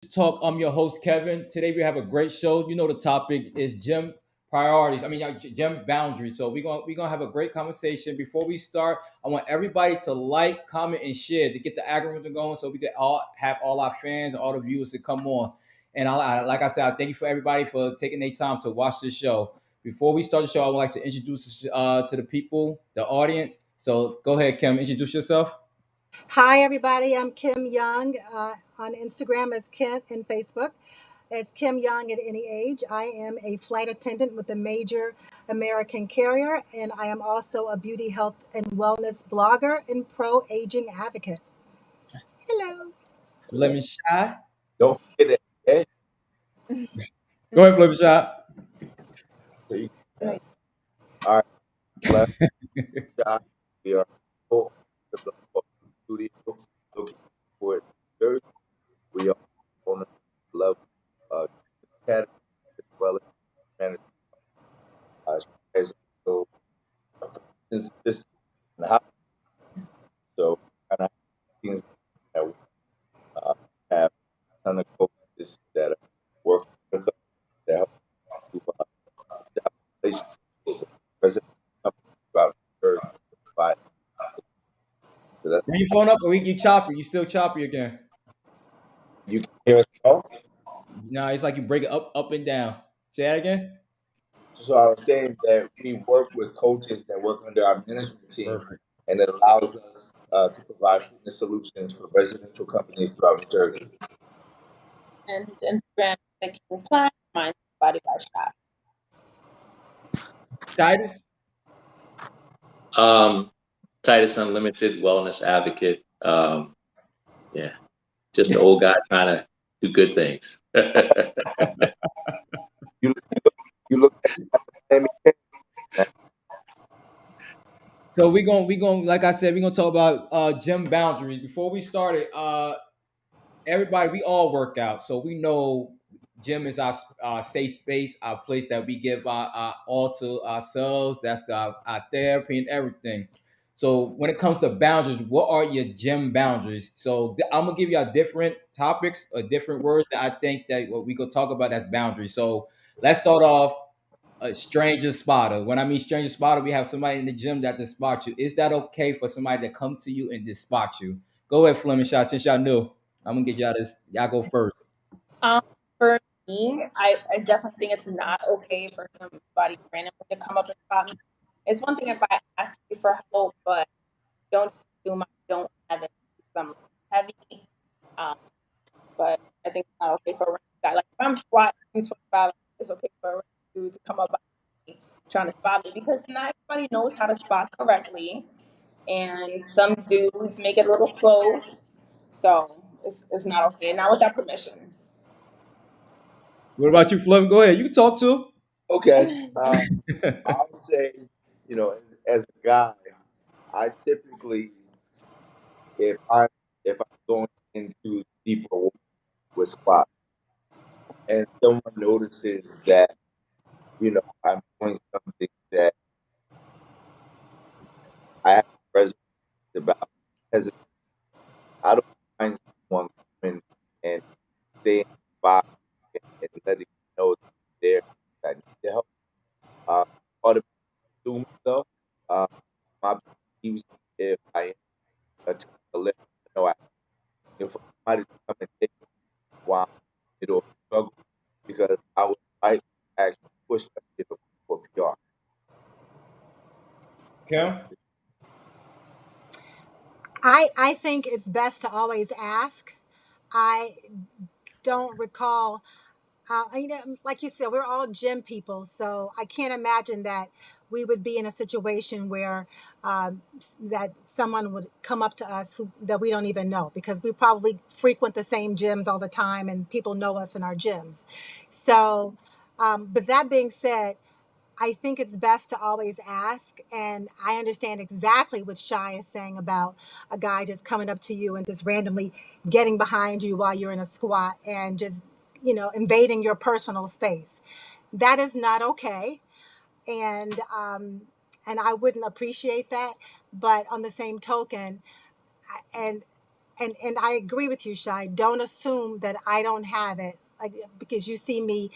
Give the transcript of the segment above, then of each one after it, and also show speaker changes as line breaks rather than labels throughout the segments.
Talk. I'm your host, Kevin. Today we have a great show. You know the topic is gym priorities. Gym boundaries. So we're gonna have a great conversation. Before we start, I want everybody to like, comment, and share to get the algorithm going, so we can all have all our fans and all the viewers to come on. And like I said, I thank you for everybody for taking their time to watch this show. Before we start the show, I would like to introduce to the people, the audience. So go ahead, Kim, introduce yourself.
Hi, everybody. I'm Kim Young on Instagram as Kim and Facebook as Kim Young at any age. I am a flight attendant with a major American carrier, and I am also a beauty, health, and wellness blogger and pro aging advocate. Hello.
Let me shy.
Don't forget that. Okay?
Go ahead, Flip Shot.
So you, all right, left shot. We are full the Black Box studio looking for Jersey. We are on the level academy as well as management. As so since this is in the house, so kind of things that we have a ton of coaches that are working with us to help to establish relationships with resident companies throughout Jersey. But so that's
Turn your phone up, or you choppy. You still choppy again.
you can hear us all.
No, it's like you break it up and down. Say that again.
So I was saying that we work with coaches that work under our management team,
Perfect.
and it allows us to provide fitness solutions for residential companies throughout New Jersey.
And his Instagram is the King Plem, mine's Body by Shop.
Titus.
Um, Titus Unlimited Wellness Advocate. Yeah, just an old guy trying to do good things.
You you look at Miami.
So we gonna like I said, we're gonna talk about gym boundaries. Before we started, everybody, we all work out, so we know gym is our safe space, our place that we give our all to ourselves. That's our therapy and everything. So when it comes to boundaries, what are your gym boundaries? So I'm gonna give you all different topics or different words that I think that what we could talk about as boundaries. So let's start off a stranger spotter. When I mean stranger spotter, we have somebody in the gym that just spot you. Is that okay for somebody to come to you and just spot you? Go ahead, Fleming Shot. Since y'all knew, I'm gonna get y'all this. Y'all go first.
Um, for me, I definitely think it's not okay for somebody randomly to come up and spot me. It's one thing if I ask you for help, but don't assume I don't have it because I'm heavy. Um, but I think it's not okay for a random guy. Like if I'm squatting 225, it's okay for a random dude to come up behind me trying to spot me because not everybody knows how to spot correctly, and some dudes make it a little close, so it's not okay. Not without permission.
What about you, Fleming? Go ahead. You can talk to.
Okay, I'll say, as a guy, I typically if I if I'm going into deeper water with squat and someone notices that I'm doing something that I have reservations about, hesitate. I don't mind someone coming and staying by and letting me know that they're that I need the help. Automatically assume stuff. Uh, my believes if I am attempting to let them know if somebody to come and take me while it'll struggle because I would like to actually push myself for PR.
Kim.
I think it's best to always ask. I don't recall. Like you said, we're all gym people, so I can't imagine that we would be in a situation where that someone would come up to us that we don't even know because we probably frequent the same gyms all the time and people know us in our gyms. So, but that being said, I think it's best to always ask. And I understand exactly what Shy is saying about a guy just coming up to you and just randomly getting behind you while you're in a squat and just, invading your personal space. That is not okay. And I wouldn't appreciate that. But on the same token, and and I agree with you, Shy. Don't assume that I don't have it, like because you see me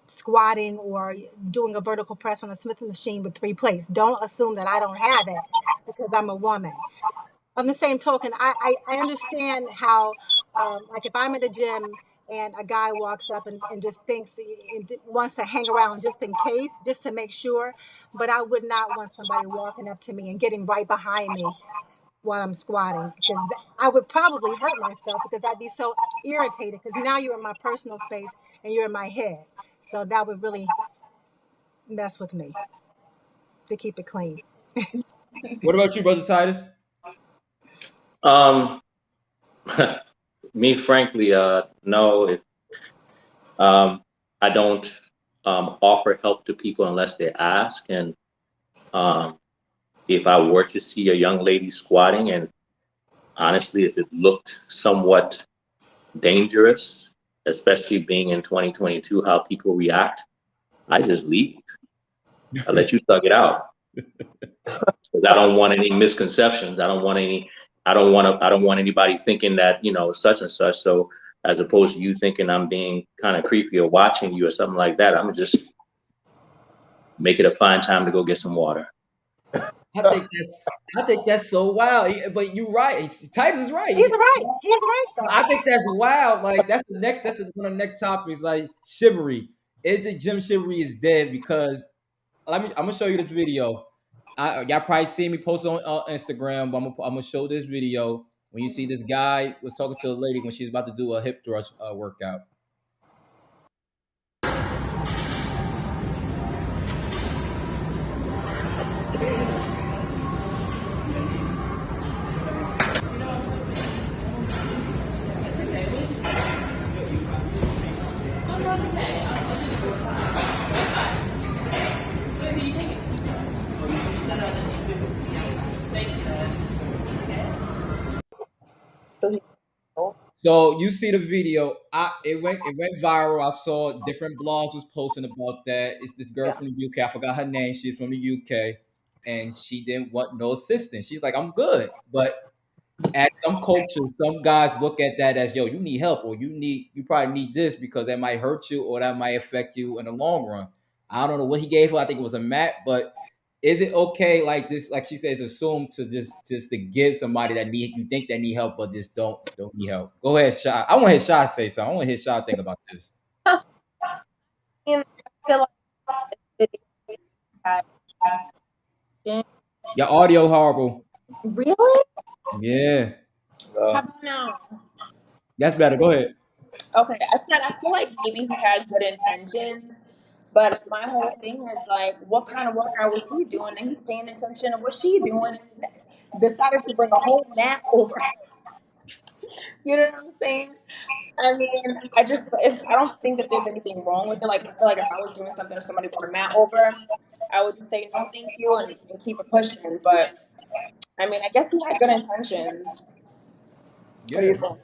squatting or doing a vertical press on a Smith machine with 3 plates. Don't assume that I don't have it because I'm a woman. On the same token, I understand how, like if I'm at a gym and a guy walks up and just thinks and wants to hang around just in case, just to make sure, but I would not want somebody walking up to me and getting right behind me while I'm squatting because I would probably hurt myself because I'd be so irritated because now you're in my personal space and you're in my head. So that would really mess with me to keep it clean.
What about you, brother Titus?
Um, me, frankly, no. Um, I don't offer help to people unless they ask. And um, if I were to see a young lady squatting, and honestly, if it looked somewhat dangerous, especially being in 2022, how people react, I just leave. I let you thug it out because I don't want any misconceptions. I don't want any. I don't want to. I don't want anybody thinking that such and such. So as opposed to you thinking I'm being kind of creepy or watching you or something like that, I'm just make it a fine time to go get some water.
I think that's so wild. But you're right. Titus is right.
He's right. He's right though.
I think that's wild. Like that's the next. That's one of the next topics. Like chivalry. Is the gym chivalry is dead because let me. I'm gonna show you this video. Y'all probably see me post it on Instagram, but I'm gonna show this video when you see this guy was talking to a lady when she was about to do a hip thrust workout. So you see the video. It went viral. I saw different blogs was posting about that. It's this girl from the UK. I forgot her name. She's from the UK, and she didn't want no assistance. She's like, I'm good. But at some cultures, some guys look at that as, yo, you need help, or you probably need this because that might hurt you or that might affect you in the long run. I don't know what he gave her. I think it was a mat, but is it okay like this? Like she says, assume to just to give somebody that need you think they need help, but just don't need help. Go ahead, Shy. I want to hear Shy say something. I want to hear Shy think about this.
I feel like the video had
Your audio horrible.
really?
Yeah,
How
Uh,
about now?
that's better. Go ahead.
Okay, I said I feel like maybe he had good intentions, but my whole thing is like, what kind of workout was he doing? And he's paying attention to what she doing, and decided to bring a whole mat over. You know what I'm saying? I mean, I don't think that there's anything wrong with it. Like, I feel like if I was doing something, if somebody brought a mat over, I would just say no, thank you, and keep it pushing. But I mean, I guess he had good intentions. What do
Yeah.
you think?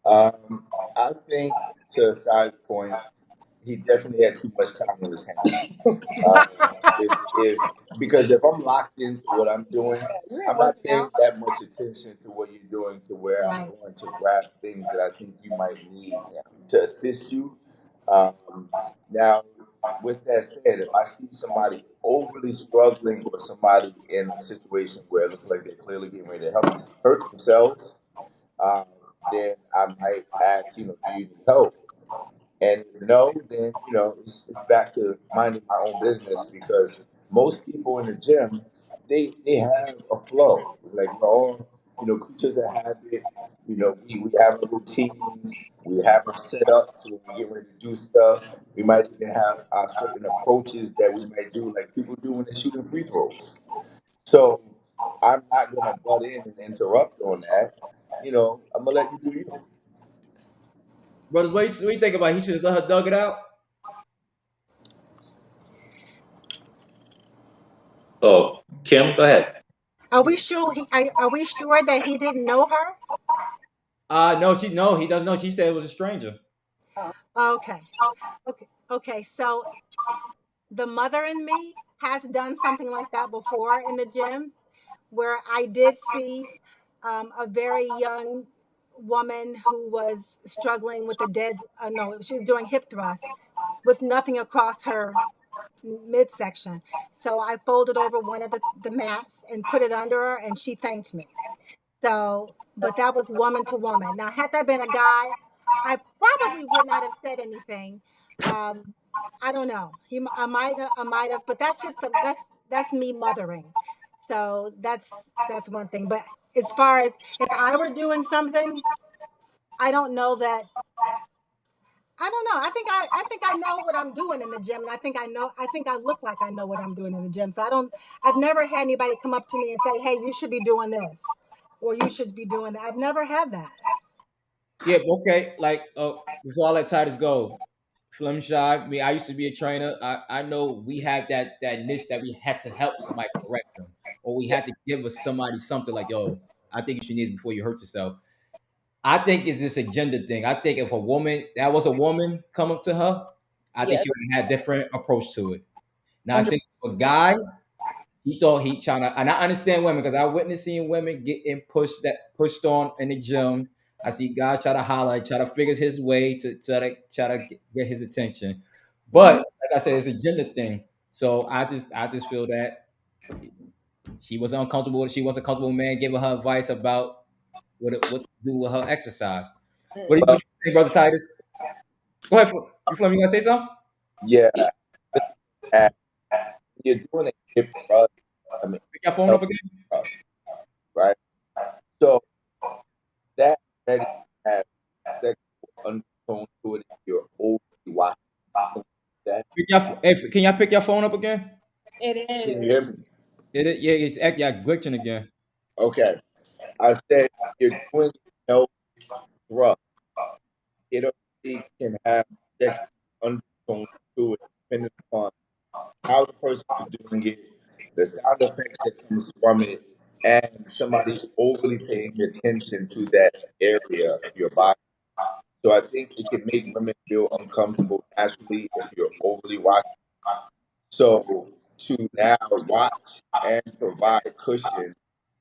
um, I think to Sai's point, he definitely had too much time on his hands. Um, if because if I'm locked into what I'm doing,
Yeah, you ain't
I'm not
working
paying
out.
that much attention to what you're doing to where I'm
Right.
going to grab things that I think you might need to assist you. Um, Now, with that said, if I see somebody overly struggling or somebody in a situation where it looks like they're clearly getting ready to hurt themselves, um, then I might ask, do you need help? And if no, then it's back to minding my own business because most people in the gym they have a flow. Like we're all creatures of habit. We have our routines. We have our setups when we get ready to do stuff. We might even have our certain approaches that we might do, like people do when they're shooting free throws. So I'm not gonna butt in and interrupt on that. I'm gonna let you do you.
Brothers, what you think about it? He should have let her dug it out?
Oh, Kim, go ahead.
Are we sure? Are we sure that he didn't know her?
No, he doesn't know. She said it was a stranger.
Okay. Okay. So the mother in me has done something like that before in the gym, where I did see. a very young woman who was struggling with a dead, no, she was doing hip thrusts with nothing across her midsection. So I folded over one of the mats and put it under her, and she thanked me. So, but that was woman to woman. Now, had that been a guy, I probably would not have said anything. Um, I don't know. I might have, but that's just that's me mothering. So that's one thing. But as far as if I were doing something, I don't know that. I don't know. I think I know what I'm doing in the gym, and I think I look like I know what I'm doing in the gym. So I don't. I've never had anybody come up to me and say, "Hey, you should be doing this," or "You should be doing that." I've never had that.
Yeah, okay. Like, before I let Titus go, Flim Shy, me, I used to be a trainer. I know we have that niche that we had to help somebody correct them, or we
Yeah.
had to give us somebody something like, yo, I think you should need this before you hurt yourself. I think it's this agenda thing. I think if a woman that was a woman come up to her, I think
Yeah.
she would have had different approach to it. Now,
100.
since a guy, he thought he trying to, and I understand women because I witnessed seeing women getting pushed on in the gym. I see guys try to holler, try to figure his way to try to get his attention. But
Hmm.
like I said, it's a gender thing. So I just feel that she was uncomfortable. She wasn't comfortable. Man, giving her advice about what to do with her exercise. What do
Well,
you think, brother Titus? Go ahead. You Fleming, you gonna say something?
yeah, just add, you're doing a hip thrust. I mean,
Pick your phone up
elbow
again.
thrust, right? So that already has sexual undertone to it if you're overly watching something like that.
Hey, can y'all pick your phone up again?
It
Can
is.
you hear me?
Yeah, yeah, glitching again.
Okay. I said you're doing a pelvic thrust. It already can have sexual undertones to it, depending upon how the person is doing it, the sound effects that comes from it, and somebody overly paying attention to that area of your body. So I think it can make women feel uncomfortable naturally if you're overly watching. So to now watch and provide cushion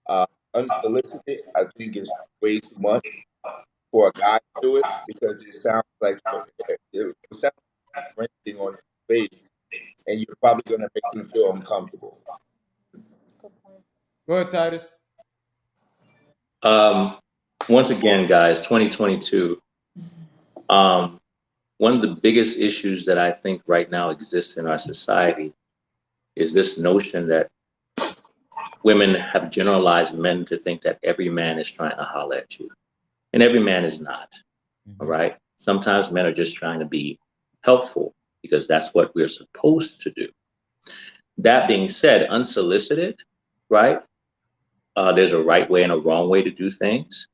uh, unsolicited, I think is way too much for a guy to do it because it sounds like it sounds like renting on his face, and you're probably going to make him feel uncomfortable.
Good point.
Go ahead, Titus.
Um, Once again, guys, 2022. Um, One of the biggest issues that I think right now exists in our society is this notion that women have generalized men to think that every man is trying to holler at you, and every man is not. All
Mm-hmm.
right. Sometimes men are just trying to be helpful because that's what we're supposed to do. That being said, unsolicited, right? There's a right way and a wrong way to do things.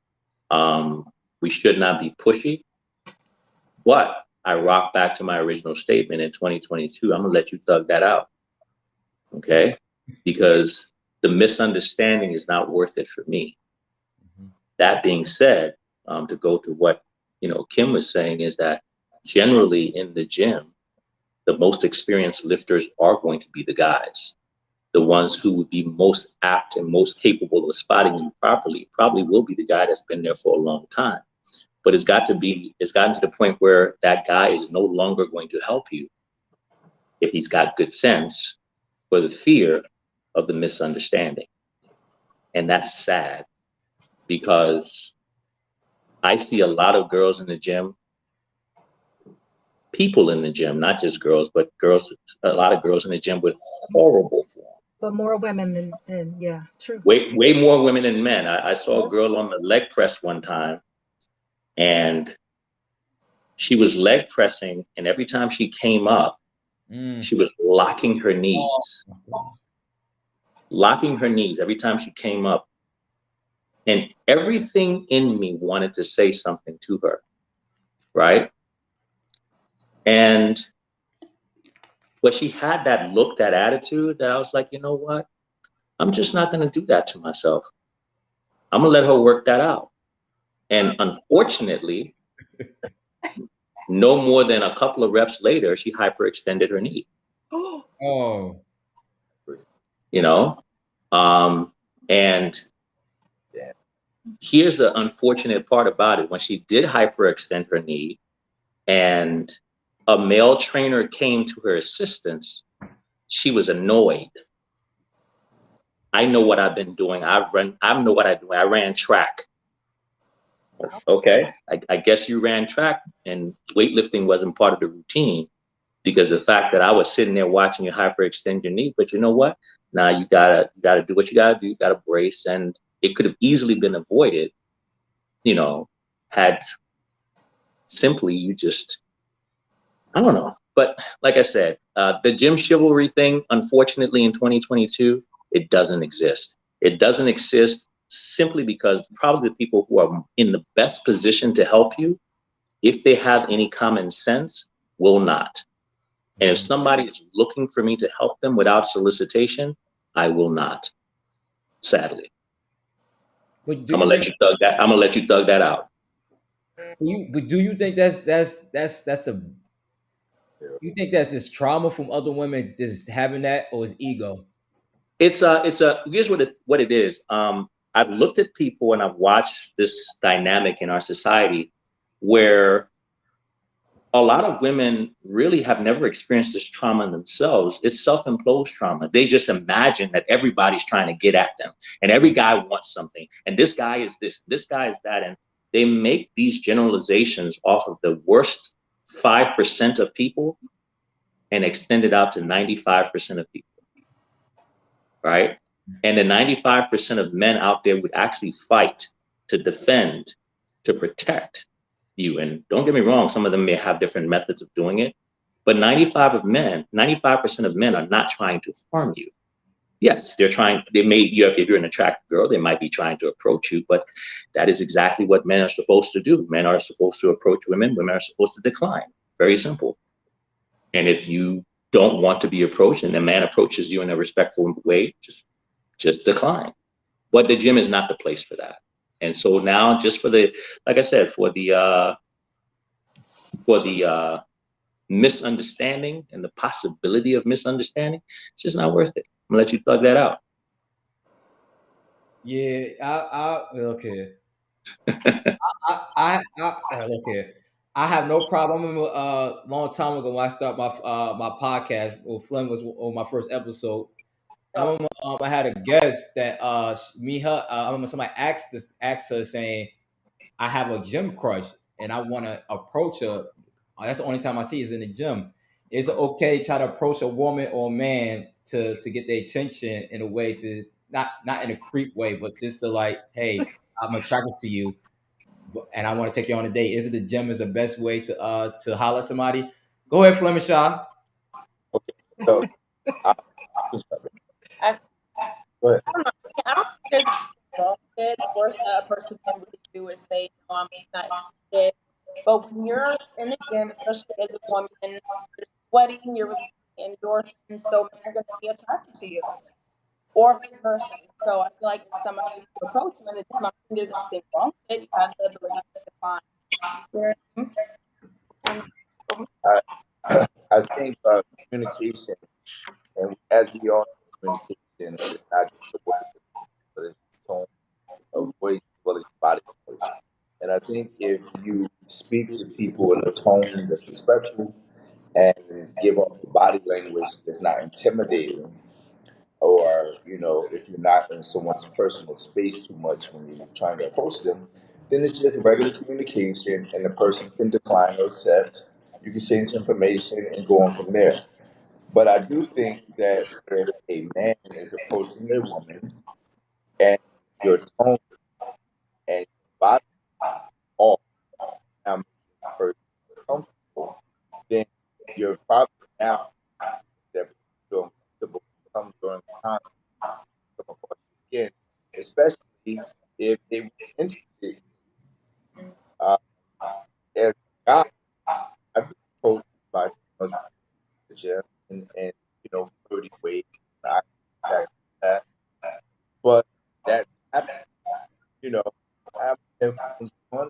Um, we should not be pushy, but I rock back to my original statement in 2022. I'm gonna let you thug that out, okay? Because the misunderstanding is not worth it for me.
Mm-hmm.
That being said, to go to what Kim was saying is that generally in the gym, the most experienced lifters are going to be the guys. The ones who would be most apt and most capable of spotting you properly probably will be the guy that's been there for a long time. But it's gotten to the point where that guy is no longer going to help you if he's got good sense for the fear of the misunderstanding. And that's sad because I see a lot of girls in the gym, people in the gym, not just girls, but girls, a lot of girls in the gym with horrible form.
But more women than yeah, true.
Way more women than men. I saw a
Yep.
girl on the leg press one time, and she was leg pressing, and every time she came up,
Mm.
she was
Oh, my God.
locking her knees every time she came up, and everything in me wanted to say something to her, right? And but she had that look, that attitude that I was like, you know what? I'm just not going to do that to myself. I'm going to let her work that out. And unfortunately, no more than a couple of reps later, she hyperextended her knee,
Oh,
Oh,
you know? Um, and
Yeah.
Here's the unfortunate part about it. When she did hyperextend her knee and a male trainer came to her assistance, she was annoyed. I know what I've been doing. I know what I do. I ran track. Okay. I guess you ran track and weightlifting wasn't part of the routine because the fact that I was sitting there watching you hyperextend your knee, but you know what? Now you gotta do what you gotta do. You gotta brace, and it could have easily been avoided, you know, had simply you just, I don't know. But like I said, the gym chivalry thing, unfortunately, in 2022, it doesn't exist. It doesn't exist simply because probably the people who are in the best position to help you, if they have any common sense, will not. And if
Mm.
somebody is looking for me to help them without solicitation, I will not. Sadly,
But
I'm gonna let you thug that. I'm gonna let you thug that out.
do you think that's a
Yeah.
you think that's this trauma from other women just having that, or is ego?
It's a here's what it is. I've looked at people and I've watched this dynamic in our society where a lot of women really have never experienced this trauma themselves. It's self-imposed trauma. They just imagine that everybody's trying to get at them and every guy wants something. And this guy is this guy is that. And they make these generalizations off of the worst 5% of people and extend it out to 95% of people, right? And the 95% of men out there would actually fight to defend, to protect you. And don't get me wrong, some of them may have different methods of doing it, but 95% of men are not trying to harm you. Yes, they're trying, they may, if you're an attractive girl, they might be trying to approach you, but that is exactly what men are supposed to do. Men are supposed to approach women, women are supposed to decline. Very simple. And if you don't want to be approached and a man approaches you in a respectful way, just decline. But the gym is not the place for that. And so now, just for the, like I said, for the misunderstanding and the possibility of misunderstanding, it's just not worth it. I'm gonna let you thug that out.
Yeah, I okay. Okay. I have no problem. I remember a long time ago when I started my podcast, or Flem was on my first episode. I remember I had a guest that me her I remember somebody asked her saying, I have a gym crush and I want to approach her. That's the only time I see is in the gym. Is it okay to try to approach a woman or a man to get their attention in a way to not in a creep way, but just to like, hey, I'm attracted to you and I want to take you on a date. Is it the gym is the best way to holler at somebody? Go ahead, Fleming Shaw.
Okay. So I, go
I,
ahead.
I don't know. I don't think there's anything wrong with it. The worst that a person can really do is say, no, I'm not interested. But when you're in the gym, especially as a woman, you're sweating, you're releasing endorphins, so men are going to be attracted to you, or vice versa. So I feel like if somebody is to approach you in the gym, I don't think there's anything wrong with it. You have the ability to define your and
I, I think communication, and as we all know, communication is not just the word, but it's the tone of voice as well as body language. And I think if you speak to people in a tone that's respectful and give off a body language that's not intimidating, or if you're not in someone's personal space too much when you're trying to approach them, then it's just regular communication, and the person can decline or accept. You can change information and go on from there. But I do think that if a man is approaching a woman and your tone and your body off now making the person uncomfortable, then you're probably now that feel uncomfortable come during the time to come across you again, especially if they were interested. Uh, as a guy, I've been approached by females in the gym and flirty ways, eye contact, that. But that happened, you know, I have my headphones on,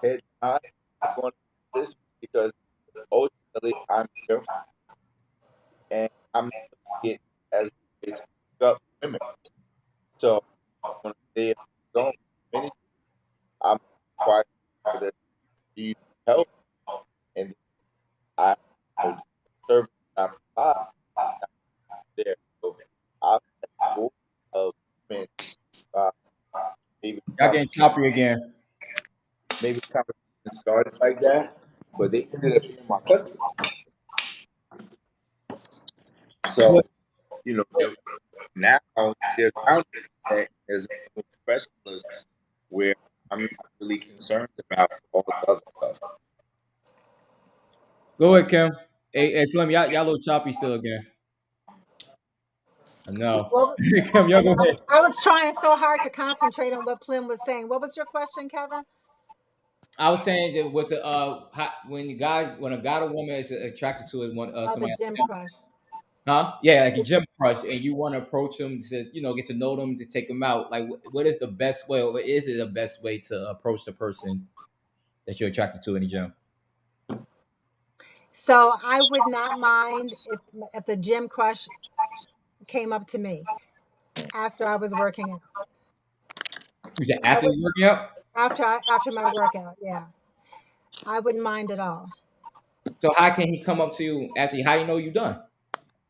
head nod, we're going to do this because ultimately I'm here and I'm not looking at it as a way to pick up women. So I want to stay in my zone. Many
Y'all getting choppy again.
maybe the conversation started like that, but they ended up being my customer. So,
What?
you know, now there's boundaries set as a professionalist where I'm not really concerned about all the other stuff.
Go ahead, Kim. Hey, Flem, y'all a little choppy still again. I know.
Well,
Kim,
I
y'all go
know
ahead.
I was trying so hard to concentrate on what Plym was saying. What was your question, Kevin?
I was saying that with the when a guy or woman is attracted to it, one
Oh, the
somebody,
gym crush.
huh? Yeah, like a gym crush, and you want to approach them to get to know them to take them out. Like, what is the best way, or is it the best way to approach the person that you're attracted to in the gym?
So I would not mind if the gym crush came up to me after I was working out.
You said
I
after
would
the working out.
after my workout. Yeah, I wouldn't mind at all.
So how can he come up to you after? How you know you done?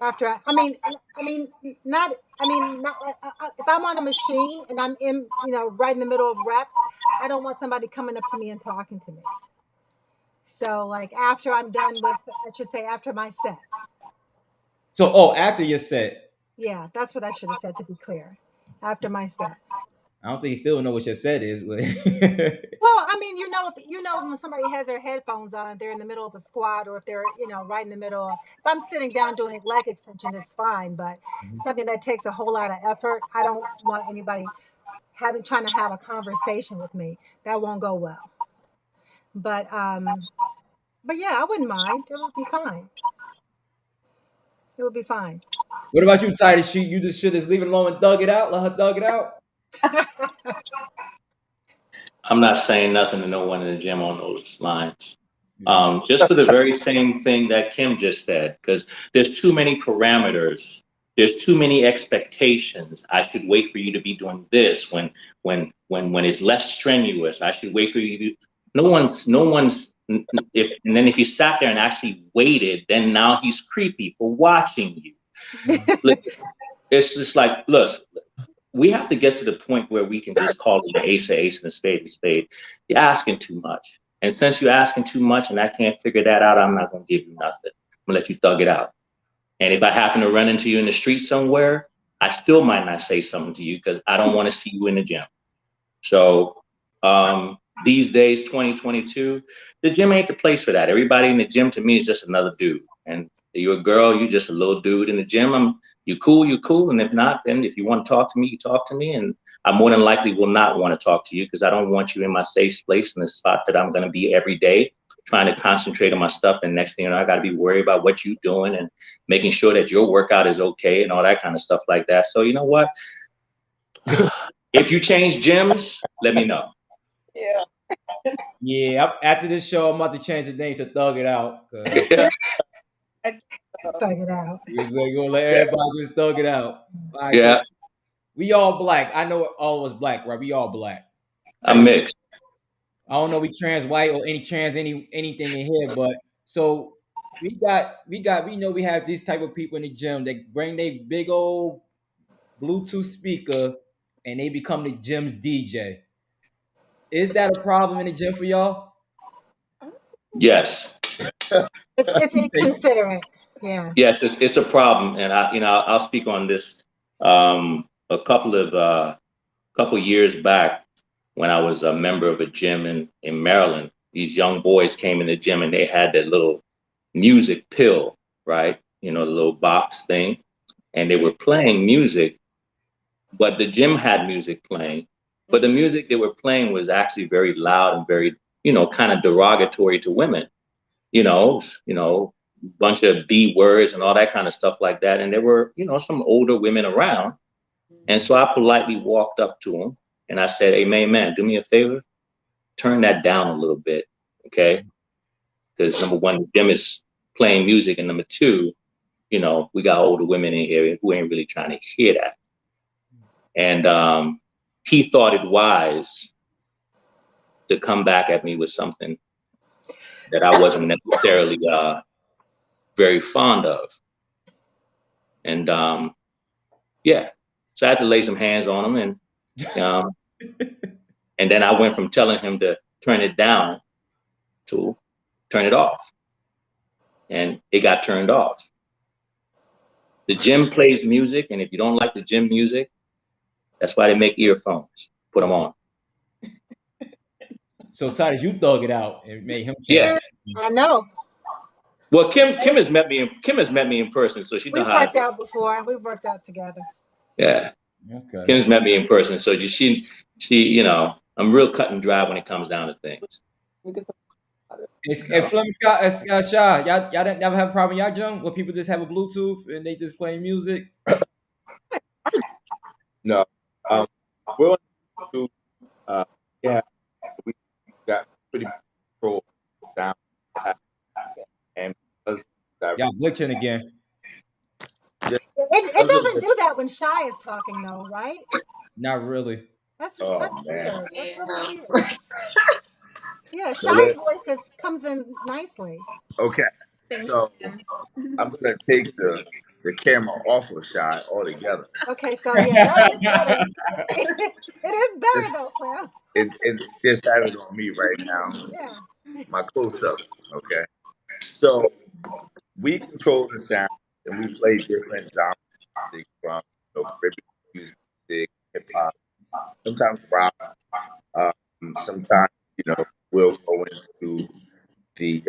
After I mean, not. I mean, not. If I'm on a machine and I'm in, right in the middle of reps, I don't want somebody coming up to me and talking to me. So, like after I'm done with, I should say after my set.
So, oh, after your set.
Yeah, that's what I should have said to be clear. After my set.
I don't think he still know what your set is, but
Well, I mean, if when somebody has their headphones on, they're in the middle of a squat, or if they're, right in the middle of, if I'm sitting down doing leg extension, it's fine. But something that takes a whole lot of effort, I don't want anybody trying to have a conversation with me. That won't go well. But yeah, I wouldn't mind. It would be fine. It would be fine.
what about you, Titus? You just should just leave it alone and thug it out. Let her thug it out.
I'm not saying nothing to no one in the gym on those lines. Just for the very same thing that Kim just said, because there's too many parameters, there's too many expectations. I should wait for you to be doing this when it's less strenuous. I should wait for you to. No one's. If and then if he sat there and actually waited, then now he's creepy for watching you. Look, it's just like, look, we have to get to the point where we can just call it an ace and a spade a spade. You're asking too much. And since you're asking too much and I can't figure that out, I'm not going to give you nothing. I'm going to let you thug it out. And if I happen to run into you in the street somewhere, I still might not say something to you because I don't want to see you in the gym. So these days, 2022, the gym ain't the place for that. Everybody in the gym to me is just another dude. And you're a girl, you're just a little dude in the gym. You cool, you cool. And if not, then if you want to talk to me, you talk to me. And I more than likely will not want to talk to you because I don't want you in my safe place in the spot that I'm going to be every day trying to concentrate on my stuff. And next thing you know, I got to be worried about what you're doing and making sure that your workout is okay and all that kind of stuff like that. So you know what? If you change gyms, let me know.
Yeah.
Yeah, after this show, I'm about to change the name to Thug It Out. Cause
Thug it out.
we're gonna let
Yeah.
everybody just thug it out. All right, so
Yeah,
we all black. I know all of us black, right? We all black.
I'm mixed.
I don't know we trans white or any trans anything in here, but so we know we have these type of people in the gym that bring their big old Bluetooth speaker and they become the gym's DJ. Is that a problem in the gym for y'all?
Yes.
It's inconsiderate. Yeah.
Yes, it's a problem, and I'll speak on this. A couple years back, when I was a member of a gym in Maryland, these young boys came in the gym and they had that little music pill, right? The little box thing, and they were playing music, but the gym had music playing, but the music they were playing was actually very loud and very, kind of derogatory to women. Bunch of B words and all that kind of stuff like that. And there were, some older women around. And so I politely walked up to them and I said, "Hey, man, do me a favor, turn that down a little bit, okay? Because number one, the gym is playing music, and number two, we got older women in here who ain't really trying to hear that." And he thought it wise to come back at me with something that I wasn't necessarily very fond of. And yeah, so I had to lay some hands on him, and um, And then I went from telling him to turn it down to turn it off. And it got turned off. The gym plays music, and if you don't like the gym music, that's why they make earphones. Put them on.
So Titus, you thug it out and made him change
Yeah.
it.
I know.
Well, Kim has met me in person, so she know
We've
how I
worked
do.
out before. We've worked out together.
Yeah.
Okay.
Kim's met me in person, so she I'm real cut and dry when it comes down to things.
We could
It's,
You
and
know.
Flem Scott, Shy, y'all didn't never have a problem, y'all young, where people just have a Bluetooth and they just play music.
No, we're on to yeah, we got pretty much control down that, and because
Y'all glitching again.
just
It
a little
doesn't
bit.
do that when Shy is talking though, right?
Not really.
Oh
That's
man,
weird. That's really
yeah.
weird. Yeah,
so
Shy's voice comes in nicely.
okay,
Thanks,
so
Kim.
I'm gonna take the camera off of Shy altogether.
Okay, so yeah, that is better. It is better
Just
though, Clem.
it just have it on me right now.
Yeah.
My close up. Okay, so we control the sound and we play different genres of music from Caribbean music, hip hop, sometimes rock. Sometimes we'll go into the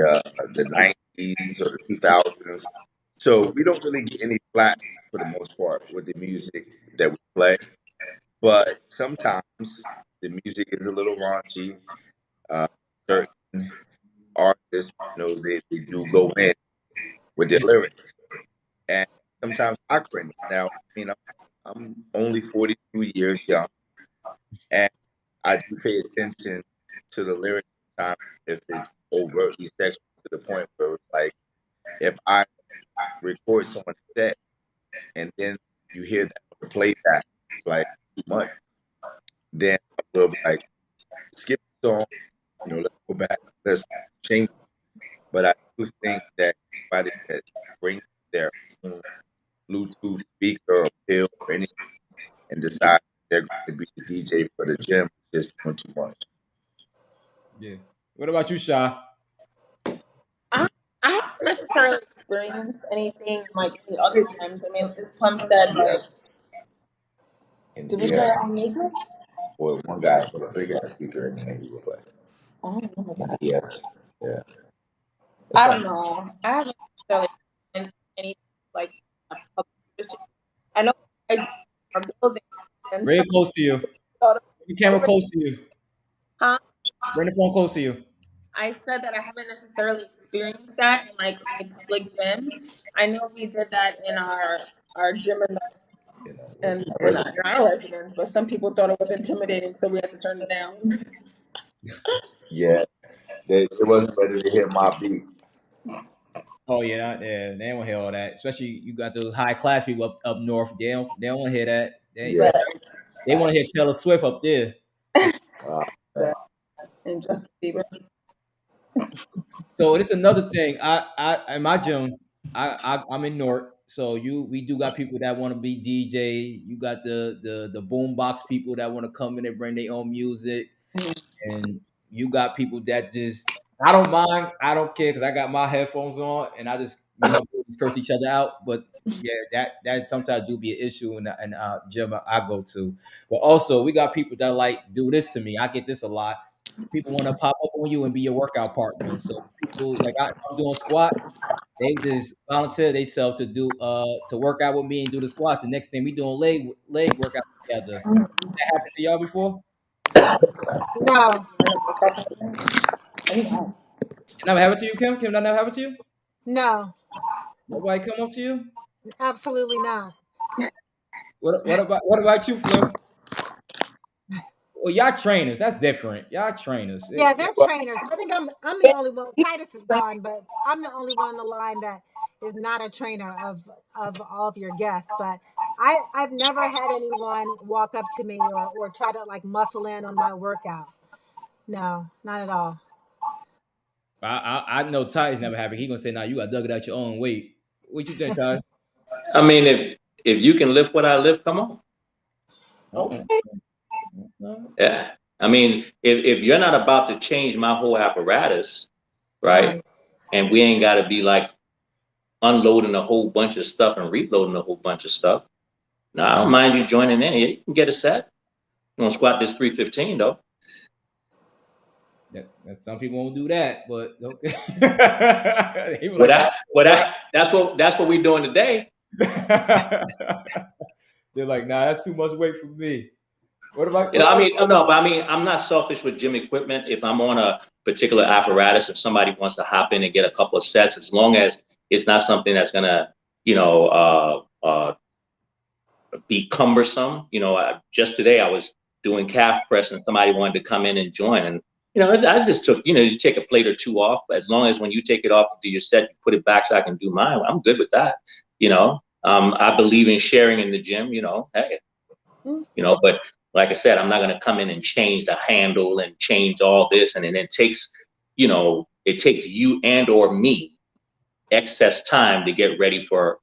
90s or the 2000s. So we don't really get any flack for the most part with the music that we play. But sometimes the music is a little raunchy. Certain artists, they do go in with their lyrics, and sometimes I cringe. Now, I'm only 42 years young, and I do pay attention to the lyrics sometimes if it's overtly sexual to the point where it's like if I record someone's set and then you hear that on the playback like too much, then I will be like, skip the song, let's go back, let's change it. But I do think that anybody that brings their own Bluetooth speaker or pill or anything and decide they're going to be the DJ for the gym is just doing too much.
Yeah. What about you, Shy?
I, I haven't necessarily experienced anything like the other times. I mean, as Plum said, like,
Yes. And
did we
yeah,
play our music?
well, one guy put a big ass speaker in there he would play.
I don't know
And
that.
yes, yeah, it's
I
not.
don't know. I haven't necessarily experienced anything like a public Christian. I know I do in our building, and
Bring
some
it close to you.
thought
Bring the camera
of,
close to you.
huh?
Bring the phone close to you.
I said that I haven't necessarily experienced that in like a public gym. I know we did that in our gym
My
in our residence, but some people thought it was intimidating, so we had to turn it down.
yeah, they wasn't ready to hear my beat.
Oh yeah, they don't want to hear all that. Especially you got those high class people up north. They don't want to hear that.
Yeah,
They want to hear Taylor Swift up there.
uh,
And Justin Bieber.
So it's another thing. I in my gym, I'm in North. So we do got people that want to be DJ. You got the boombox people that want to come in and bring their own music, and you got people that just I don't mind. I don't care because I got my headphones on and I just just curse each other out. But yeah, that sometimes do be an issue in gym I go to. But also we got people that like do this to me. I get this a lot. People want to pop up on you and be your workout partner. So people like I'm doing squats. They just volunteer themselves to work out with me and do the squats. The next thing we doing leg workout together. That happened to y'all before?
No,
It never happened to you, Kim? Kim, that never happened to you?
no,
Nobody come up to you?
absolutely not.
What about you, Flim? Well, y'all trainers. That's different. Y'all trainers.
Yeah, they're
but
trainers. I think I'm the only one. Titus is gone, but I'm the only one on the line that is not a trainer of all of your guests. But I've never had anyone walk up to me or try to like muscle in on my workout. No, not at all.
I know Ty's never happened. He gonna say, "Nah, you got dug it out your own weight." What you think, Ty?
I mean, if you can lift what I lift, come on.
Uh-uh.
Okay.
Uh-uh.
Yeah. I mean, if you're not about to change my whole apparatus, right?
Right.
And we ain't got to be like unloading a whole bunch of stuff and reloading a whole bunch of stuff. No, I don't mind you joining in. You can get a set. You want to squat this 315 though.
Some people won't do that, but okay. They were
Well,
like,
that,
no,
well,
what?
that's what we're doing today.
They're like, nah, that's too much weight for me. What about
You
what
know, I
about
mean, no, but I mean, I'm not selfish with gym equipment. If I'm on a particular apparatus, if somebody wants to hop in and get a couple of sets, as long as it's not something that's gonna, you know, be cumbersome. Just today I was doing calf press and somebody wanted to come in and join, and I just took, you take a plate or two off. As long as when you take it off to do your set, you put it back so I can do mine. I'm good with that. I believe in sharing in the gym. Hey, but like I said, I'm not going to come in and change the handle and change all this, and then it takes you and or me excess time to get ready to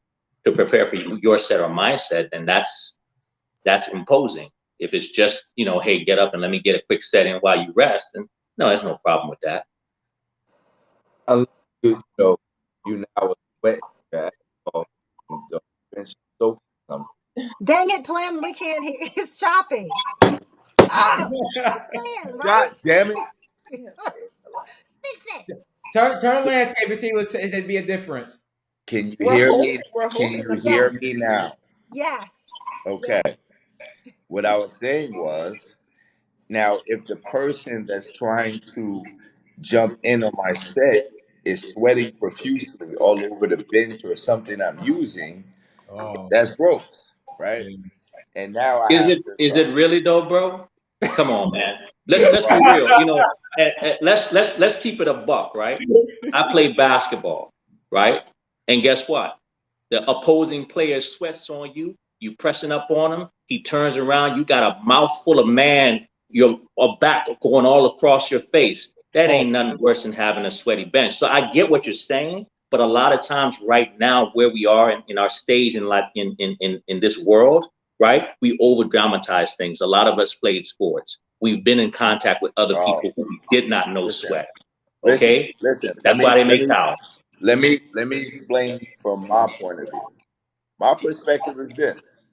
prepare for your set or my set, and that's imposing. If it's just, hey, get up and let me get a quick set in while you rest, then no, there's no problem with that.
Unless you now are sweating your off and the bench soaking something.
Dang it, Plem, we can't hear. It's choppy. Ah, I'm saying,
God
right?
damn it!
Fix it.
turn landscape and see what it'd be a difference.
Can you
We're
hear
holding,
me?
we're
Can
holding
you
the
hear
Yes.
me now?
Yes.
Okay.
Yes.
What I was saying was, now if the person that's trying to jump in on my set is sweating profusely all over the bench or something I'm using,
Oh,
that's gross, right?
yeah.
And now I
Is
have
it
to
is
talk.
it really though, bro? Come on, man. Let's be real. Let's keep it a buck, right? I played basketball, right? And guess what? The opposing player sweats on you. You pressing up on him. He turns around. You got a mouthful of man. Your back going all across your face. That
Oh,
ain't nothing worse than having a sweaty bench. So I get what you're saying, but a lot of times, right now, where we are in our stage in like in this world, right? We over dramatize things. A lot of us played sports. We've been in contact with other
Oh,
people who did not know
listen,
sweat.
listen,
Okay,
listen. Let
that's
me
why they
let
make
me
towels.
let me explain from my point of view. My perspective is this: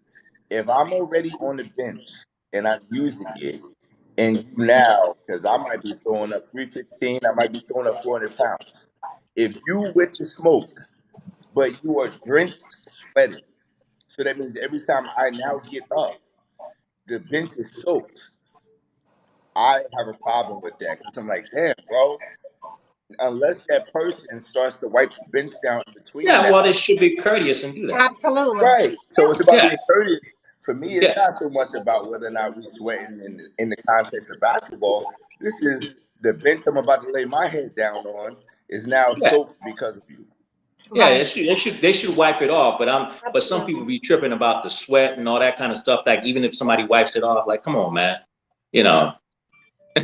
if I'm already on the bench and I'm using it, and you now, because I might be throwing up 315, I might be throwing up 400 pounds. If you with the smoke, but you are drenched sweating, so that means every time I now get up, the bench is soaked. I have a problem with that because I'm like, damn, bro. Unless that person starts to wipe the bench down in between
Yeah, well,
that.
they should be courteous and do that.
Absolutely.
Right. So
Yeah.
it's about
Yeah,
being courteous. For me, it's
yeah,
not so much about whether or not we sweating in the context of basketball. This is the bench I'm about to lay my head down on is now
yeah,
soaked because of you.
yeah. They
Right.
should, they should, they should wipe it off. But some
Absolutely.
people be tripping about the sweat and all that kind of stuff. Like even if somebody wipes it off, like, come on, man. You know,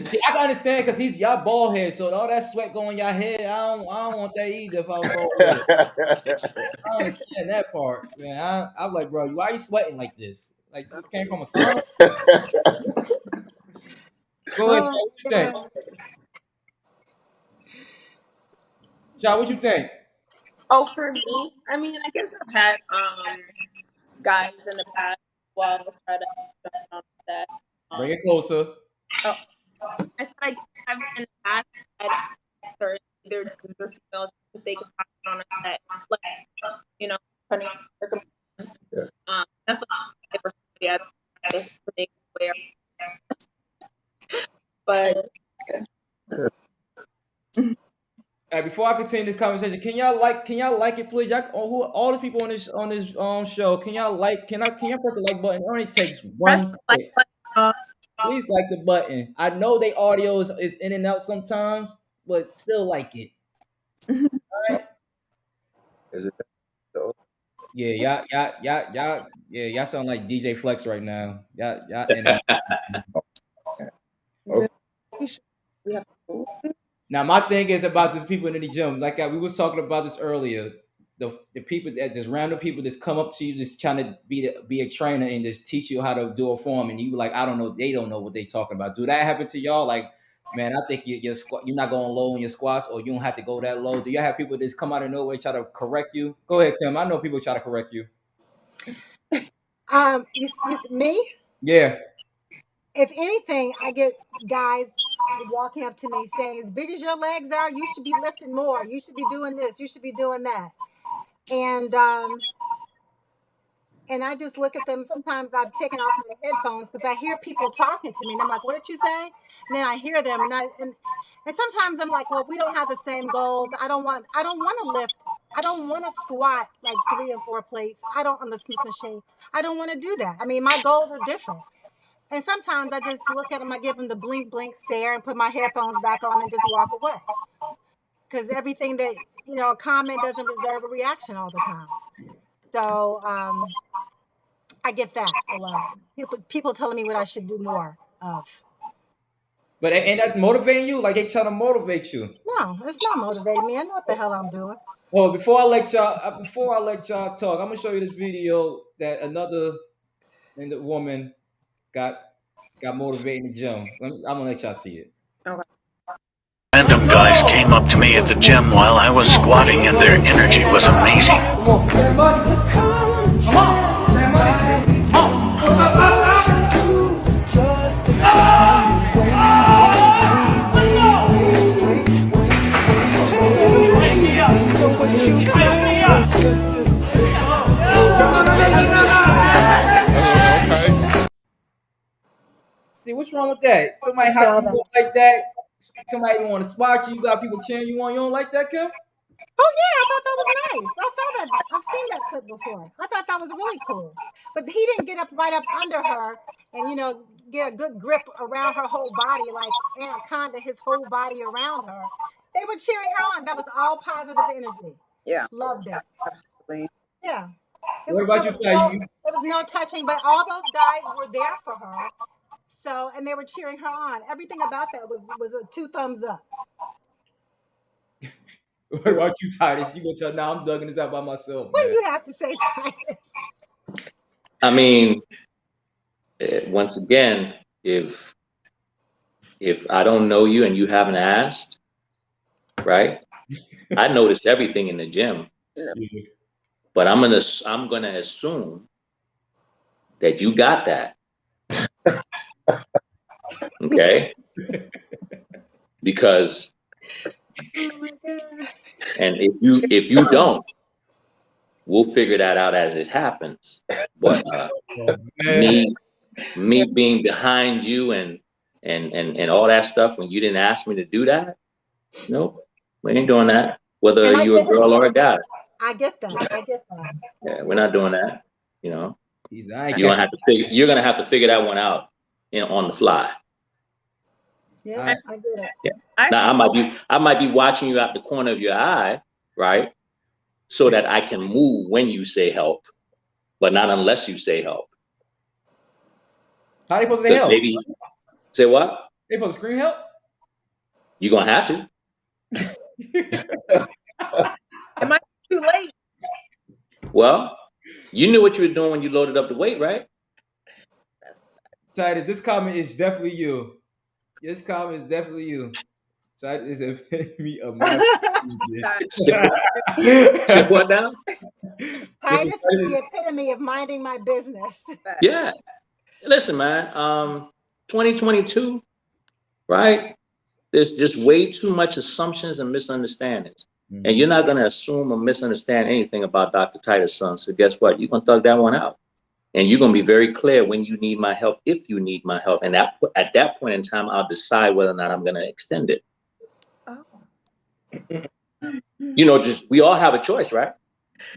see, I can understand because he's y'all bald head, so all that sweat going y'all head. I don't want that either. If I was bald head, I don't understand that part, man. I'm like, bro, why are you sweating like this? Like this came from a sauna. Go ahead,
Oh
Chad. What you
my
think?
God.
Chad, what you think?
Oh, for me, I mean, I guess I've had guys in the past as well try to jump on that.
Bring
Um,
it closer.
oh, I said I guess I've in the past had certain either dudes or females if they could pass it on a set, like depending on the circumstance. Definitely if for somebody I guess they wear, but that's
Before I continue this conversation, can y'all like it, please? Y'all, all the people on this show, can y'all press the like button? It only takes
press
one
the like
click.
button.
Please like the button. I know they audio is in and out sometimes, but still like it. All right?
Is it so?
Yeah, y'all sound like DJ Flex right now. Y'all in and
Okay.
We should. We have to.
now my thing is about these people in the gym. Like we was talking about this earlier. the people that just random people just come up to you just trying to be a trainer and just teach you how to do a form and you like I don't know they don't know what they talking about. Do that happen to y'all? Like, man, I think your squat you're not going low in your squats or you don't have to go that low. Do you have people that just come out of nowhere try to correct you? Go ahead, Kim. I know people try to correct you.
Me.
Yeah.
If anything, I get guys walking up to me saying, "As big as your legs are, you should be lifting more. You should be doing this. You should be doing that." And and I just look at them. Sometimes I've taken off my headphones because I hear people talking to me, and I'm like, "What did you say?" And then I hear them, and sometimes I'm like, "Well, we don't have the same goals. I don't want to lift. I don't want to squat like 3 and 4 plates. I don't on the Smith machine. I don't want to do that. I mean, my goals are different." And sometimes I just look at them, I give them the blink, blink stare and put my headphones back on and just walk away. Because everything that, a comment doesn't deserve a reaction all the time. So I get that a lot. People telling me what I should do more of.
But ain't that motivating you? Like they trying to motivate you.
No, it's not motivating me. I know what the hell I'm doing.
Well, before I let y'all talk, I'm gonna show you this video that another and the woman got motivated in the gym. I'm gonna let y'all see it.
Okay.
Random guys came up to me at the gym while I was squatting, and their energy was amazing.
See, what's wrong with that? Somebody
I
hype
saw
you
that.
up like that. Somebody don't want to spot you. You got people cheering you on. You don't like that, Kim?
Oh yeah, I thought that was nice. I saw that. I've seen that clip before. I thought that was really cool. But he didn't get up right up under her and get a good grip around her whole body like Anaconda, his whole body around her. They were cheering her on. That was all positive energy.
Yeah,
Loved it.
absolutely.
Yeah. It
What
was
about you, Ty?
it was no touching, but all those guys were there for her. So and they were cheering her on. Everything about that was a 2 thumbs up.
What about you, Titus? You gonna tell now I'm dugging this out by myself,
What do
man.
you have to say, Titus?
I mean, once again, if I don't know you and you haven't asked, right? I noticed everything in the gym,
Yeah.
but I'm gonna assume that you got that, okay? Because
Oh my god.
and if you don't, we'll figure that out as it happens. But
Oh, man.
me me being behind you and all that stuff when you didn't ask me to do that, nope, we ain't doing that. Whether
And I
you're a
get his
girl or a
point.
guy,
I get that. I get that.
yeah, we're
Yeah.
not doing that. You know,
I ain't catching.
you're gonna have to figure that one out, on the fly.
Yeah,
I,
I get it.
Yeah.
I
Now I might be watching you out the corner of your eye, right? So that I can move when you say help, but not unless you say help.
how they supposed to
Because
help?
maybe say what?
They supposed to screen help?
You're gonna have to.
It might be too late.
Well, you knew what you were doing when you loaded up the weight, right?
Titus, this comment is definitely you. This comment is definitely you. Titus is a epitome of my business.
Say what now?
Listen,
Titus is the epitome of minding my business.
Yeah. Listen, man. 2022, right? There's just way too much assumptions and misunderstandings. And you're not gonna assume or misunderstand anything about Dr. Titus' son. So guess what? You're gonna thug that one out. And you're gonna be very clear when you need my help, if you need my help. And at that point in time, I'll decide whether or not I'm gonna extend it.
Oh.
Just we all have a choice, right?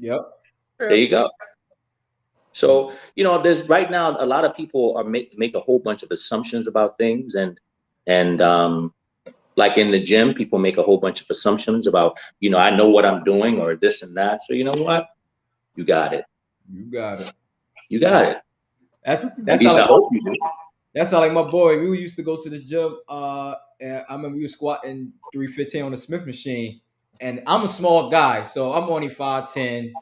Yep.
There you go. So, there's right now a lot of people are make a whole bunch of assumptions about things and like in the gym, people make a whole bunch of assumptions about, I know what I'm doing or this and that. So you know what? You got it.
You got it.
You got it.
That's
At least I hope you do.
that's how like my boy. We used to go to the gym. And I remember we were squatting 315 on the Smith machine, and I'm a small guy, so I'm only 5'10",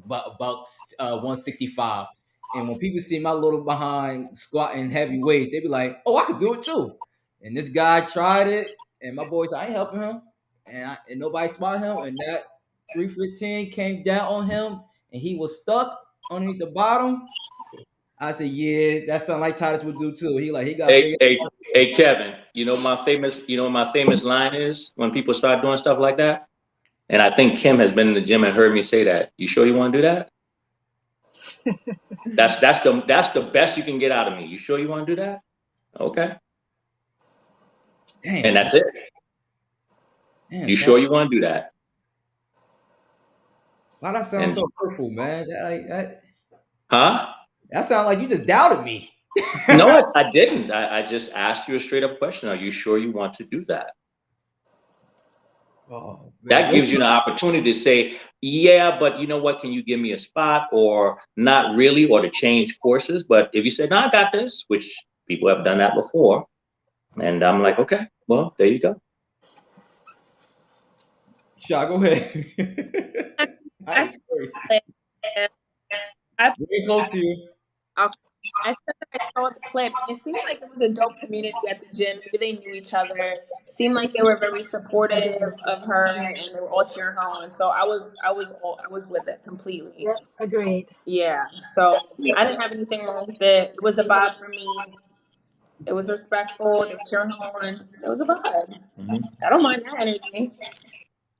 but about 165. And when people see my little behind squatting heavy weights, they be like, "Oh, I could do it too." And this guy tried it, and my boys, I ain't helping him, and nobody spotted him, and that 315 came down on him, and he was stuck underneath the bottom. I said, "Yeah, that sound like Titus would do too." He got
Hey,
figured
hey,
out too.
hey, Kevin. You know what my famous line is when people start doing stuff like that. And I think Kim has been in the gym and heard me say that. You sure you want to do that? That's the best you can get out of me. You sure you want to do that? Okay. And
Damn,
that's it.
damn,
You
Ted.
sure you want to do that?
Why that sound
And
so hurtful, man?
huh?
That sound like you just doubted me.
No, I didn't. I just asked you a straight up question. Are you sure you want to do that?
Oh man,
That gives you an opportunity to say, yeah, but you know what? Can you give me a spot or not really, or to change courses? But if you say, no, I got this, which people have done that before, and I'm like, okay, well, there you go.
Shaw, go ahead.
I,
I
I
ain't
said
crazy.
that I
Very close to you.
okay. I said that I saw the clip, and it seemed like it was a dope community at the gym. Maybe they knew each other. Seemed like they were very
I
supportive
do.
of her,
Yeah.
and they were all cheering her on. So I was with it completely.
Yep. Agreed.
Yeah. So I didn't have anything wrong with it. It was a vibe for me. It was respectful. They were cheering her on. It was a vibe.
Mhm.
I don't mind that energy.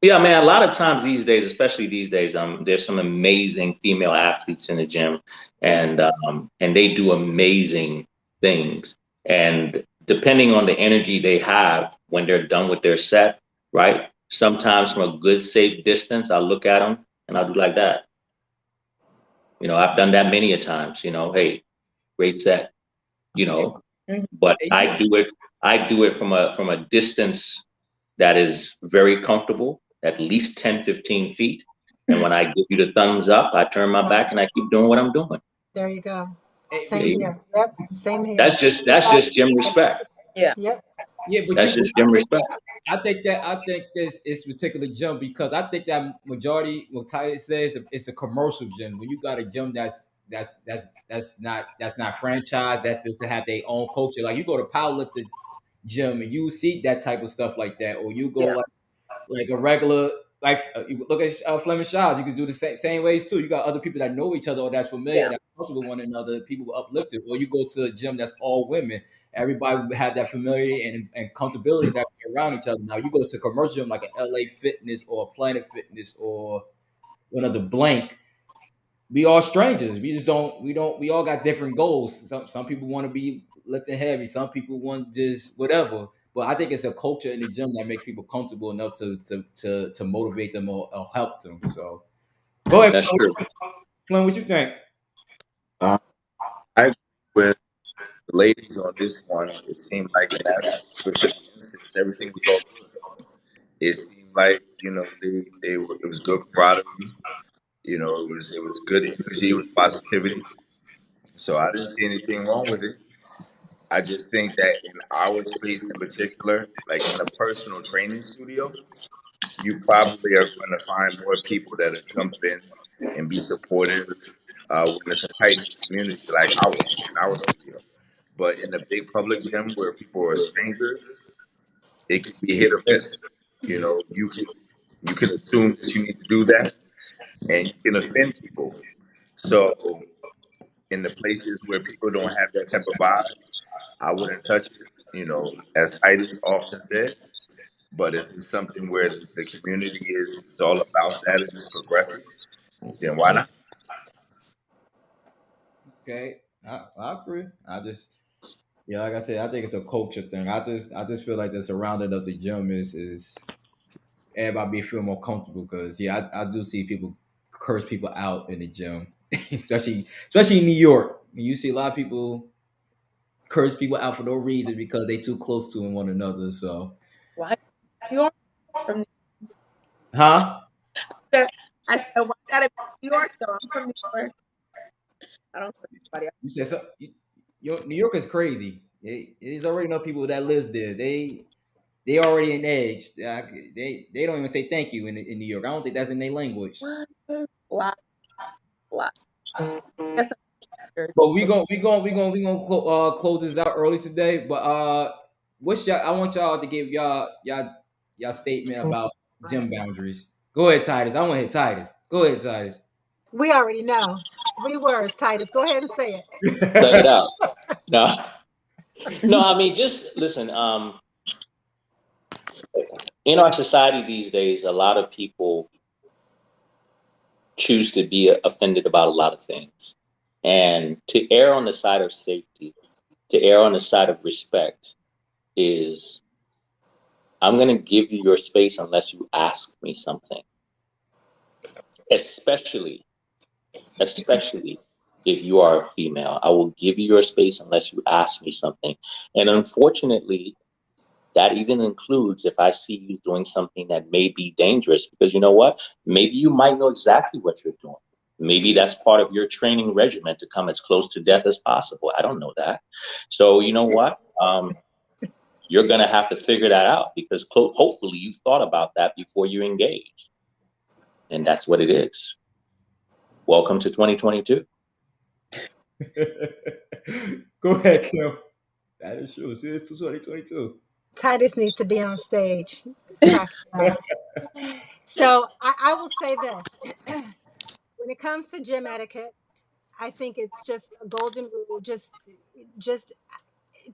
Yeah, man. A lot of times these days, especially these days, there's some amazing female athletes in the gym,
Yeah.
and they do amazing things. And depending on the energy they have when they're done with their set, right? Sometimes from a good safe distance, I'll look at them and I'll do like that. I've done that many a times. Hey, great set.
Mhm.
But
Hey,
I do it from a distance that is very comfortable, at least 10, 15 feet. And when I give you the thumbs up, I turn my back
Right.
and I keep doing what I'm doing.
There you go.
hey,
There
Same
you go.
here. Yep. Same here.
That's just
In
that's
fact,
just gym respect.
Yeah.
yep.
yeah, but
That's just gym respect.
I think this particular gym because I think that majority what Ty says it's a commercial gym. When you got a gym that's not franchise, that's just to have their own culture. Like you go to powerlifting gym and you see that type of stuff like that, or you go
Yeah.
like a regular you look at Flemish Showers. You can do the same ways too. You got other people that know each other or that's familiar,
Yeah.
that's comfortable with one another. People will uplift it. Or you go to a gym that's all women. Everybody will have that familiarity and comfortability that be around each other. Now you go to a commercial gym like an LA Fitness or a Planet Fitness or one of the blank. We all strangers. We all got different goals. Some people want to be lifting heavy. Some people want just whatever. But I think it's a culture in the gym that makes people comfortable enough to motivate them or help them. So go ahead,
That's true.
Flynn. What you think?
Uh, I agree with the ladies on this one. It seemed like in that specific instance, everything was all good. It seemed like they were. It was good camaraderie. It was good energy. It was positivity. So I didn't see anything wrong with it. I just think that in our space in particular, like in a personal training studio, you probably are going to find more people that'll jump in and be supportive when it's a tight community like ours in our studio. But in a big public gym where people are strangers, it can be hit or miss. You can assume that you need to do that, and you can offend people. So in the places where people don't have that type of vibe, I wouldn't touch it. As Titus often said. But if it's something where the community is all about that and it's progressive, then why not?
Okay, I agree. Yeah, like I said, I think it's a culture thing. I just feel like the surrounding of the gym is everybody be feel more comfortable because yeah, I do see people curse people out in the gym, especially in New York. You see a lot of people curse people out for no reason because they too close to one another. So,
Why New York from
huh?
I said, why gotta be New York though? I'm from New York. I don't care anybody else.
You said so. New York is crazy. There's already enough people that lives there. They they already in age. They don't even say thank you in New York. I don't think that's in their language.
What? Lot, lot. Guess I'm
But we gonna close this out early today. But what's y'all? I want y'all to give y'all statement about gym
Right.
boundaries. Go ahead, Titus. I want to hit Titus. Go ahead, Titus.
We already know. 3 words, Titus. Go ahead and say
Let it out. No, no. I mean, just listen. In our society these days, a lot of people choose to be offended about a lot of things, and to err on the side of safety, to err on the side of respect, is I'm going to give you your space unless you ask me something, especially especially if you are a female. I will give you your space unless you ask me something. And unfortunately, that even includes if I see you doing something that may be dangerous, because you know what? Maybe you might know exactly what you're doing. Maybe that's part of your training regimen to come as close to death as possible. I don't know that. So, you know what? You're going to have to figure that out because hopefully you've thought about that before you engage. And that's what it is. Welcome to 2022.
Go ahead, Kim. That is true. See, it's 2022.
Titus needs to be on stage. Crack it up. So I will say this. When it comes to gym etiquette, I think it's just a golden rule. Just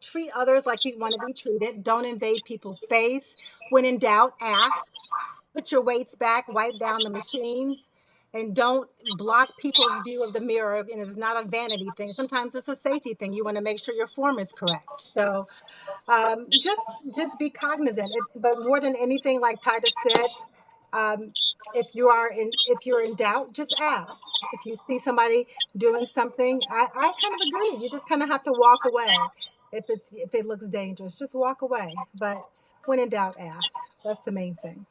treat others like you want to be treated. Don't invade people's space. When in doubt, ask. Put your weights back, wipe down the machines, and don't block people's view of the mirror. And it's not a vanity thing. Sometimes it's a safety thing. You want to make sure your form is correct. So just be cognizant. But more than anything, like Titus said, um, if you're in doubt, just ask. If you see somebody doing something, I kind of agree. You just kind of have to walk away. If it looks dangerous, just walk away. But when in doubt, ask. That's the main thing.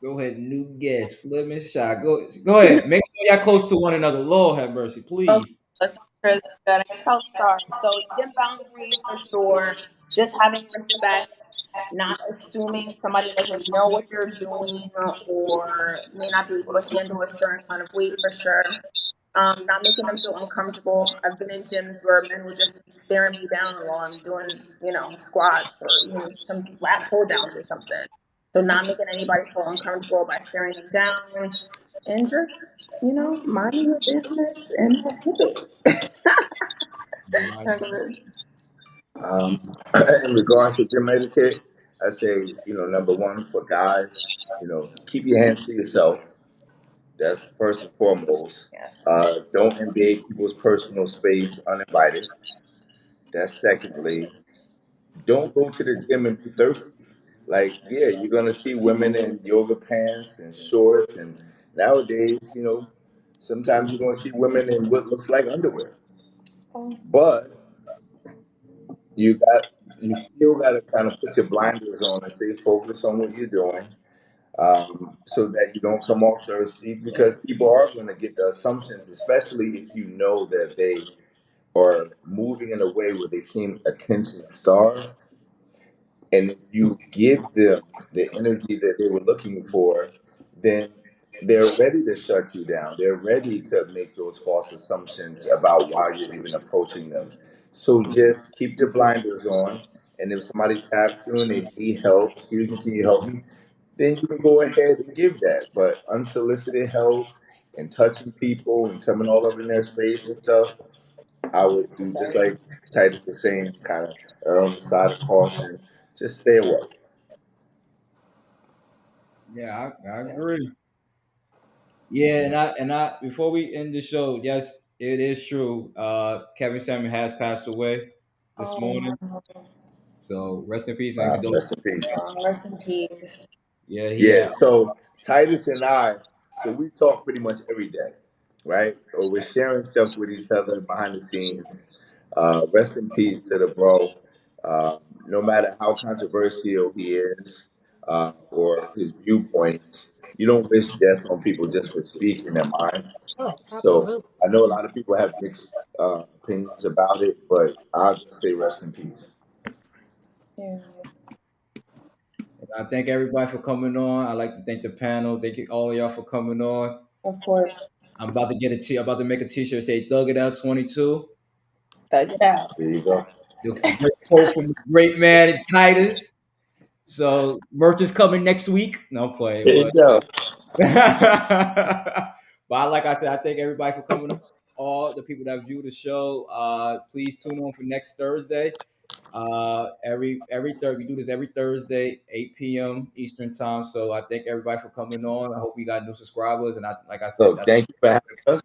Go ahead, new guest, Flipping Shot. Go ahead. Make sure y'all close to one another. Lord have mercy,
Okay,
please.
let's make sure that I guess I'll start. So gym boundaries for sure. Just having respect, not assuming somebody doesn't know what they're doing or may not be able to handle a certain kind of weight for sure. Not making them feel uncomfortable. I've been in gyms where men would just be staring me down while I'm doing, squats or even some lat pull downs or something. So not making anybody feel uncomfortable by staring them down and just, minding your business and that's it.
My
Um, in regards to gym etiquette, I say, number one for guys, keep your hands to yourself. That's first and foremost.
Yes.
Don't invade people's personal space uninvited. That's secondly. Don't go to the gym and be thirsty. Like, yeah, you're gonna see women in yoga pants and shorts, and nowadays, sometimes you're gonna see women in what looks like underwear.
Oh,
But you got, you still got to kind of put your blinders on and stay focused on what you're doing, so that you don't come off thirsty. Because people are going to get the assumptions, especially if you know that they are moving in a way where they seem attention starved. And if you give them the energy that they were looking for, then they're ready to shut you down. They're ready to make those false assumptions about why you're even approaching them. So just keep the blinders on. And if somebody taps you and they need help, excuse me, can you help me? Then you can go ahead and give that. But unsolicited help and touching people and coming all up in their space and stuff, I would do just
necessary.
like Titus was saying, kind of err on the side of caution. Just stay away.
Yeah, I
Yeah.
agree. Yeah, and I before we end the show, yes, it is true. Kevin Samuel has passed away this
Oh,
morning. So rest in peace and
Rest in
condolences.
peace.
rest in peace.
Yeah, he
Yeah,
had.
so Titus and I, so we talk pretty much every day, right? Or we're sharing stuff with each other behind the scenes. Rest in peace to the bro. No matter how controversial he is, or his viewpoints, you don't wish death on people just for speaking their mind.
Oh,
So
absolutely.
I know a lot of people have mixed opinions about it, but I'll just say rest in peace.
Yeah.
I thank everybody for coming on. I like to thank the panel. Thank you all of y'all for coming on.
Of course.
I'm about to get a t. About to make a T-shirt say "Thug It Out 22."
Thug it out.
There you go.
The great quote from the great man Titus. So merch is coming next week. No play,
There
but
you go.
but like I said, I thank everybody for coming. All the people that view the show, please tune in for next Thursday. Every third we do this every Thursday, 8 p.m. Eastern time. So I thank everybody for coming on. I hope we got new subscribers, and I like I said,
So thank you for having us.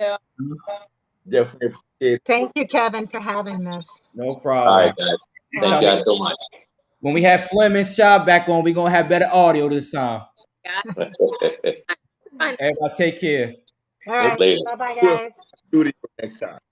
Yeah.
Definitely appreciate it.
Thank you, Kevin, for having us.
no
All right,
problem.
guys.
Make
Thank
sure
you
Awesome.
guys so much.
when we have Flem and Shaw back on, we're gonna have better audio this time.
Yeah. Fun.
Everybody take care.
All
Maybe
right.
Later.
Bye bye,
we'll
guys.
studio next time.